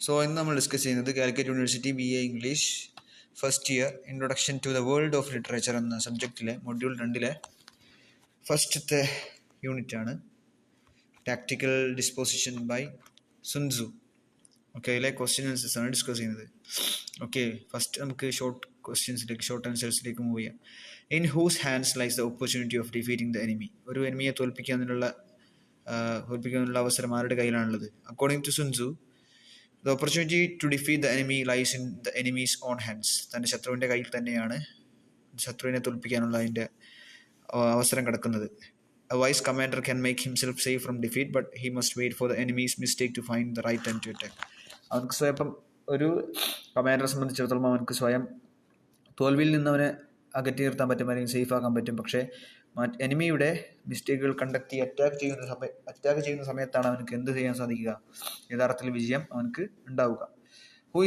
So ഇന്ന് നമ്മൾ discuss ചെയ്യുന്നത് Calicut university BA English first year introduction to the world of literature എന്ന സബ്ജക്റ്റിലെ മൊഡ്യൂൾ 2 ഫസ്റ്റത്തെ യൂണിറ്റാണ് tactical disposition by Sun Tzu. Okay, അതിലെ ക്വസ്റ്റ്യൻ ആൻസേഴ്സ് ആണ് ഡിസ്കസ് ചെയ്യുന്നത്. ഓക്കെ, ഫസ്റ്റ് നമുക്ക് ഷോർട്ട് ആൻസേഴ്സിലേക്ക് മൂവ് ചെയ്യാം. In whose hands lies the opportunity of defeating the enemy? ഒരു എനിമിയെ തോൽപ്പിക്കാനുള്ള അവസരം ആരുടെ കയ്യിലാണുള്ളത്? According to Sun Tzu, the opportunity to defeat the enemy lies in the enemy's own hands. തൻ്റെ ശത്രുവിൻ്റെ കയ്യിൽ തന്നെയാണ് ശത്രുവിനെ തോൽപ്പിക്കാനുള്ള അതിൻ്റെ അവസരം കിടക്കുന്നത്. A wise commander can make himself safe from defeat, but he must wait for the enemy's mistake to find the right time to attack. അവർക്ക് സ്വയം, ഒരു കമാൻഡറെ സംബന്ധിച്ചിടത്തോളം അവർക്ക് സ്വയം തോൽവിയിൽ നിന്ന് അവനെ അകറ്റി നിർത്താൻ പറ്റും, അല്ലെങ്കിൽ സേഫ് ആക്കാൻ പറ്റും. പക്ഷേ എനിമിയുടെ മിസ്റ്റേക്കുകൾ കണ്ടെത്തി അറ്റാക്ക് ചെയ്യുന്ന സമയത്താണ് അവനക്ക് എന്ത് ചെയ്യാൻ സാധിക്കുക? യഥാർത്ഥത്തിൽ വിജയം അവനക്ക് ഉണ്ടാവുക. Who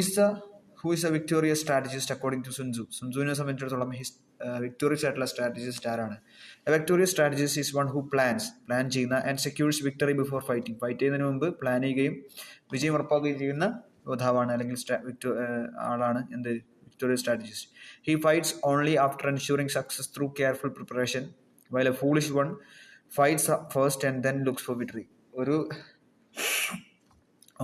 is a victorious strategist according to Sun Tzu? സുൻസുവിനെ സംബന്ധിച്ചിടത്തോളം വിക്ടോറിയസ് ആയിട്ടുള്ള സ്ട്രാറ്റജിസ്റ്റ് ആരാണ്? A victorious strategist is one who plan ചെയ്യുന്ന and secures victory before fight ചെയ്യുന്നതിന് മുമ്പ് പ്ലാൻ ചെയ്യുകയും വിജയം ഉറപ്പാക്കുകയും ചെയ്യുന്ന യോദ്ധാവാണ്, അല്ലെങ്കിൽ ആളാണ് എന്ത് victorious strategist. He fights only after ensuring success through careful preparation, while a foolish one fights first and then looks for victory.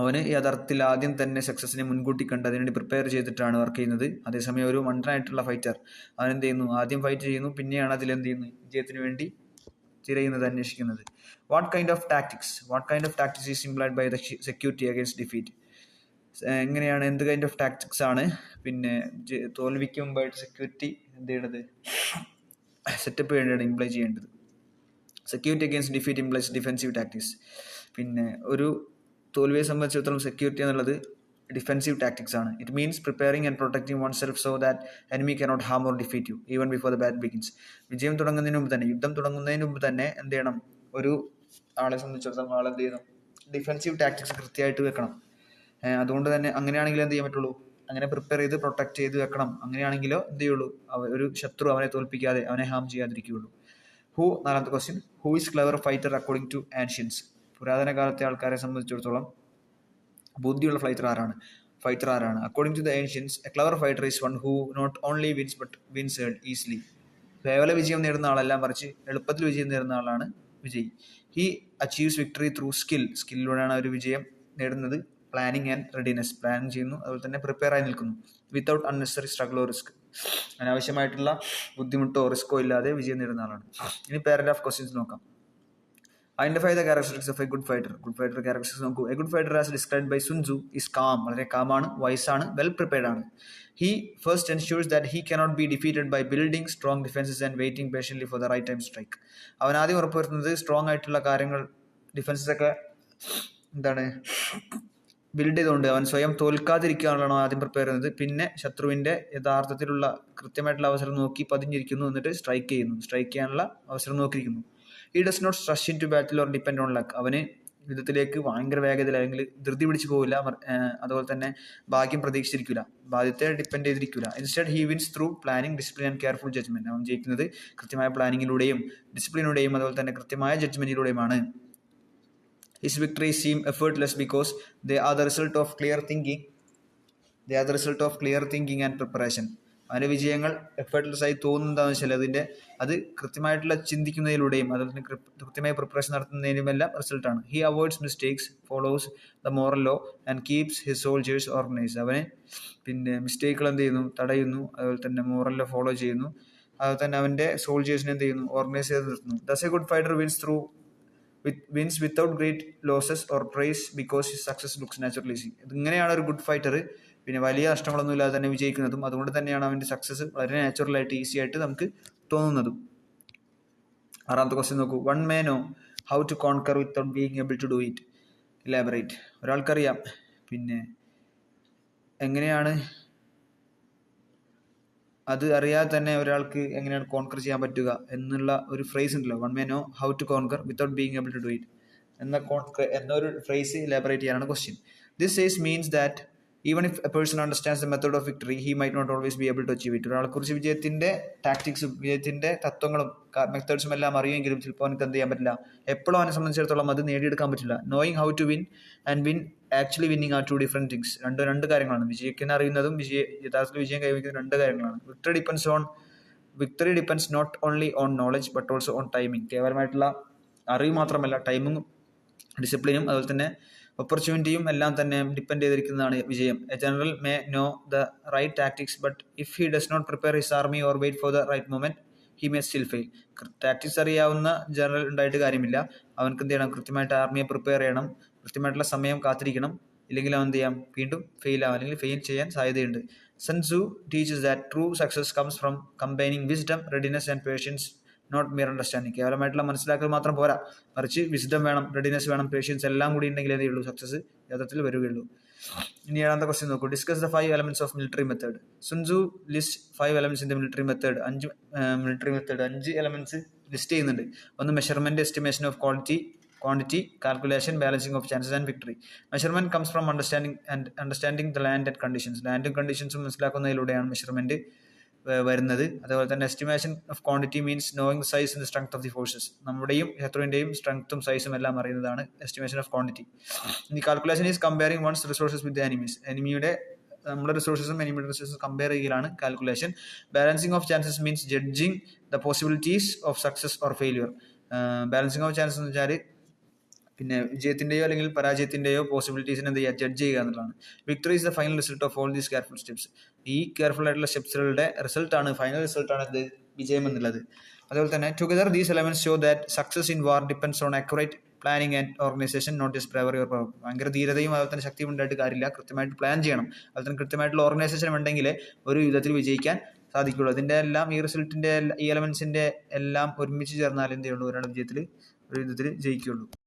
അവന് യഥാർത്ഥത്തിൽ ആദ്യം തന്നെ സക്സസിനെ മുൻകൂട്ടി കണ്ട് അതിനുവേണ്ടി പ്രിപ്പയർ ചെയ്തിട്ടാണ് വർക്ക് ചെയ്യുന്നത്. അതേസമയം ഒരു മണ്ടനായിട്ടുള്ള ഫൈറ്റർ അവൻ എന്ത് ചെയ്യുന്നു? ആദ്യം ഫൈറ്റ് ചെയ്യുന്നു, പിന്നെയാണ് അതിലെന്ത് ചെയ്യുന്നു? വിജയത്തിന് വേണ്ടി തിരയുന്നത്, അന്വേഷിക്കുന്നത്. What kind of tactics is implied by the security against defeat? എങ്ങനെയാണ്, എന്ത് കൈൻഡ് ഓഫ് ടാക്ടിക്സ് ആണ് പിന്നെ തോൽവിക്ക് മുമ്പായിട്ട് സെക്യൂരിറ്റി എന്ത് ചെയ്യേണ്ടത്? സെറ്റപ്പ് ചെയ്യേണ്ടത്, ഇംപ്ലൈ ചെയ്യേണ്ടത്. Security against defeat implies defensive tactics. പിന്നെ ഒരു തോൽവിയെ സംബന്ധിച്ചിടത്തോളം സെക്യൂരിറ്റി എന്നുള്ളത് ഡിഫെൻസീവ് ടാക്ടിക്സ് ആണ്. It means preparing and protecting one self so that enemy cannot harm or defeat you even before the battle begins. യുദ്ധം തുടങ്ങുന്നതിന് മുമ്പ് തന്നെ എന്ത് ചെയ്യണം? ഒരു ആളെ സംബന്ധിച്ചിടത്തോളം ആൾ എന്ത് ചെയ്യണം? ഡിഫെൻസീവ് ടാക്ടിക്സ് കൃത്യമായിട്ട് വെക്കണം. അതുകൊണ്ട് തന്നെ അങ്ങനെയാണെങ്കിൽ എന്ത് ചെയ്യാൻ പറ്റുള്ളൂ? അങ്ങനെ പ്രിപ്പയർ ചെയ്ത് പ്രൊട്ടക്ട് ചെയ്ത് വെക്കണം. അങ്ങനെയാണെങ്കിലോ എന്ത് ചെയ്യുള്ളൂ? ഒരു ശത്രു അവനെ തോൽപ്പിക്കാതെ, അവനെ ഹാം ചെയ്യാതിരിക്കുകയുള്ളൂ. നാലാമത്തെ question, who is clever fighter according to ancients? പുരാതന കാലത്തെ ആൾക്കാരെ സംബന്ധിച്ചിടത്തോളം ബുദ്ധിയുള്ള ഫൈറ്റർ ആരാണ്? According to the ancients, a clever fighter is one who not only wins but wins easily. കേവല വിജയം നേടുന്ന ആളല്ല, മറിച്ച് എളുപ്പത്തിൽ വിജയം നേടുന്ന ആളാണ് വിജയി. ഹി അച്ചീവ്സ് വിക്ടറി ത്രൂ സ്കില്ലിലൂടെയാണ് ഒരു വിജയം നേടുന്നത്. പ്ലാനിങ് ആൻഡ് റെഡിനെസ്, പ്ലാൻ ചെയ്യുന്നു, അതുപോലെ തന്നെ പ്രിപ്പയർ ആയി നിൽക്കുന്നു. വിത്തൗട്ട് അൺനെസറി സ്ട്രഗിളോ റിസ്ക്, അനാവശ്യമായിട്ടുള്ള ബുദ്ധിമുട്ടോ റിസ്കോ ഇല്ലാതെ വിജയം നേടുന്ന ആളാണ്. ഇനി പാരഗ്രാഫ് ക്വസ്റ്റ്യൻസ് നോക്കാം. Identify the characteristics of a good fighter. Characteristics നോക്കൂ. A good fighter as described by Sun Tzu is calm, വളരെ കാമാണ്, വൈസ് ആണ്, വെൽ പ്രിപ്പയർഡ് ആണ്. He first ensures that he cannot be defeated by building strong defences and waiting patiently for the right time strike. അവൻ ആദ്യം ഉറപ്പുവരുത്തുന്നത് strong ആയിട്ടുള്ള കാര്യങ്ങൾ, defences ഒക്കെ എന്താണ് ബിൽഡ് ചെയ്തുകൊണ്ട് അവൻ സ്വയം തോൽക്കാതിരിക്കാനാണോ ആദ്യം പ്രിപ്പയർ ചെയ്യുന്നത്. പിന്നെ ശത്രുവിൻ്റെ യഥാർത്ഥത്തിലുള്ള കൃത്യമായിട്ടുള്ള അവസരം നോക്കി പതിഞ്ഞിരിക്കുന്നു, എന്നിട്ട് സ്ട്രൈക്ക് ചെയ്യാനുള്ള അവസരം നോക്കിയിരിക്കുന്നു. He does not rush in to battle or depend on luck. അവന് യുദ്ധത്തിലേക്ക് ഭയങ്കര വേഗത്തിൽ അല്ലെങ്കിൽ ധൃതി പിടിച്ച് പോവില്ല, അതുപോലെ തന്നെ ഭാഗ്യം പ്രതീക്ഷിച്ചിരിക്കില്ല, ഭാഗ്യത്തെ ഡിപ്പെൻഡ് ചെയ്തിരിക്കില്ല. Instead he wins through planning, discipline and careful judgment. അവൻ ജയിക്കുന്നത് കൃത്യമായ പ്ലാനിങ്ങിലൂടെയും ഡിസിപ്ലിനിലൂടെയും അതുപോലെ തന്നെ കൃത്യമായ ജഡ്ജ്മെന്റിലൂടെയുമാണ്. His victories seem effortless because they are the result of clear thinking and preparation. അവൻ്റെ വിജയങ്ങൾ എഫേർട്ട്ലെസ് ആയി തോന്നുന്നതാണെന്ന് വെച്ചാൽ അത് കൃത്യമായിട്ടുള്ള ചിന്തിക്കുന്നതിലൂടെയും അതുപോലെ തന്നെ കൃത്യമായി പ്രിപ്പറേഷൻ നടത്തുന്നതിനുമെല്ലാം റിസൾട്ടാണ്. He avoids mistakes, follows the moral law and keeps his soldiers organise. അവനെ പിന്നെ മിസ്റ്റേക്കുകൾ എന്ത് ചെയ്യുന്നു? തടയുന്നു, അതുപോലെ തന്നെ മോറൽ ലോ ഫോളോ ചെയ്യുന്നു, അതുപോലെ തന്നെ അവൻ്റെ സോൾജേഴ്സിനെ എന്ത് ചെയ്യുന്നു? ഓർഗനൈസ് ചെയ്ത് നിർത്തുന്നു. Thus a good fighter wins without great losses or praise because his success looks naturally easy. ഇങ്ങനെയാണ് ഒരു ഗുഡ് ഫൈറ്റർ പിന്നെ വലിയ നഷ്ടങ്ങളൊന്നും ഇല്ലാതെ തന്നെ വിജയിക്കുന്നതും, അതുകൊണ്ട് തന്നെയാണ് അവൻ്റെ സക്സസ് വളരെ നാച്ചുറലായിട്ട് ഈസി ആയിട്ട് നമുക്ക് തോന്നുന്നതും. ആറാമത്തെ ക്വസ്റ്റ്യൻ നോക്കൂ. One may know how to conquer without being able to do it. Elaborate. ഒരാൾക്കറിയാം പിന്നെ എങ്ങനെയാണ് അത് അറിയാതെ തന്നെ ഒരാൾക്ക് എങ്ങനെയാണ് കോൺകർ ചെയ്യാൻ പറ്റുക എന്നുള്ള ഒരു ഫ്രേസ് ഉണ്ടല്ലോ. One may know how to conquer without being able to do it എന്നൊരു ഫ്രേസ് ഇലാബറേറ്റ് ചെയ്യാനാണ് question. This says means that even if a person understands the method of victory he might not always be able to achieve it. ഒരാളെക്കുറിച്ച് വിജയത്തിന്റെ ടാക്ടിക്സും വിജയത്തിന്റെ തത്വങ്ങളും മെത്തേഡ്സും എല്ലാം അറിയുമെങ്കിലും ചിലപ്പോൾ അവനക്ക് എന്ത് ചെയ്യാൻ പറ്റില്ല, എപ്പോഴും അവനെ സംബന്ധിച്ചിടത്തോളം അത് നേടിയെടുക്കാൻ പറ്റില്ല. Knowing how to win and win actually winning are two different things. രണ്ട് കാര്യങ്ങളാണ്. വിജയിക്കാൻ അറിയുന്നതും യഥാർത്ഥത്തിൽ വിജയം കൈവരിക്കുന്ന രണ്ട് കാര്യങ്ങളാണ്. Victory depends not only on knowledge but also on timing. കേവലമായിട്ടുള്ള അറിവ് മാത്രമല്ല, ടൈമിങ്ങും ഡിസിപ്ലിനും അതുപോലെ തന്നെ ഓപ്പർച്യൂണിറ്റിയും എല്ലാം തന്നെ ഡിപ്പെൻഡ് ചെയ്തിരിക്കുന്നതാണ് വിജയം. A general may know the right tactics but if he does not prepare his army or wait for the right moment he may still fail. Tactics അറിയാവുന്ന ജനറൽ ഉണ്ടായിട്ട് കാര്യമില്ല. അവനക്ക് എന്ത് ചെയ്യണം? കൃത്യമായിട്ട് ആർമിയെ പ്രിപ്പയർ ചെയ്യണം, കൃത്യമായിട്ടുള്ള സമയം കാത്തിരിക്കണം. ഇല്ലെങ്കിൽ അവൻ എന്ത് ചെയ്യാം? വീണ്ടും ഫെയിൽ ആവാം, അല്ലെങ്കിൽ ഫെയിൽ ചെയ്യാൻ സാധ്യതയുണ്ട്. Sun Tzu teaches that true success comes from combining wisdom, readiness and patience, not mere understanding. കേവലമായിട്ടുള്ള മനസ്സിലാക്കൽ മാത്രം പോരാ, മറിച്ച് വിസ്ഡം വേണം, റെഡിനെസ് വേണം, പേഷ്യൻസ് എല്ലാം കൂടി ഉണ്ടെങ്കിൽ അതേ ഉള്ളൂ സക്സസ് യഥാർത്ഥത്തിൽ വരികയുള്ളൂ. ഇനി 7ാമത്തെ ക്വസ്റ്റ്യൻ നോക്കൂ. Discuss the 5 elements of military method. Sun Tzu list 5 elements in the military method. 5 elements list ചെയ്യുന്നുണ്ട്. ഒന്ന് measurement, estimation of quantity, calculation, balancing of chances and victory. Measurement comes from understanding the land and conditions. ലാൻഡും കണ്ടീഷൻസും മനസ്സിലാക്കുന്നതിലൂടെയാണ് measurement വരുന്നത്. അതുപോലെ തന്നെ estimation of quantity means knowing size and strength of the forces. നമ്മുടെയും ശത്രുവിന്റെയും സ്ട്രെങ്ത്തും സൈസും എല്ലാം അറിയുന്നതാണ് എസ്റ്റിമേഷൻ ഓഫ് ക്വാണ്ടിറ്റി. ഇനി calculation is comparing one's resources with enemies. നമ്മുടെ റിസോഴ്സസും എനിമിയുടെ റിസോഴ്സസും കമ്പയർ ചെയ്യലാണ് calculation. Balancing of chances means judging the possibilities of success or failure. Balancing of chances എന്ന് വെച്ചാൽ പിന്നെ വിജയത്തിന്റെയോ അല്ലെങ്കിൽ പരാജയത്തിന്റെയോ പോസിബിലിറ്റീസിനെ എന്ത് ചെയ്യുക? ജഡ്ജ് ചെയ്യുക എന്നുള്ളതാണ്. Victory is the final result of all these careful steps. ഈ കെയർഫുൾ ആയിട്ടുള്ള സ്റ്റെപ്സുകളുടെ റിസൾട്ടാണ്, ഫൈനൽ റിസൾട്ടാണ് എന്ത്? വിജയം എന്നുള്ളത്. അതുപോലെ തന്നെ together these elements show that success in war depends on accurate planning and organisation, not just bravery or power. ഭയങ്കര ധീരതയും അതുപോലെ തന്നെ ശക്തിയും ഉണ്ടായിട്ട് കാര്യമില്ല, കൃത്യമായിട്ട് പ്ലാൻ ചെയ്യണം. അതുപോലെ തന്നെ കൃത്യമായിട്ടുള്ള ഓർഗനൈസേഷൻ ഉണ്ടെങ്കിൽ ഒരു യുദ്ധത്തിൽ വിജയിക്കാൻ സാധിക്കുള്ളൂ. അതിന്റെ എല്ലാം ഈ റിസൾട്ടിന്റെ ഈ എലമെന്റ്സിന്റെ എല്ലാം ഒരുമിച്ച് ചേർന്നാൽ എന്തേ ഉള്ളൂ? ഒരു യുദ്ധത്തിൽ ജയിക്കുകയുള്ളൂ.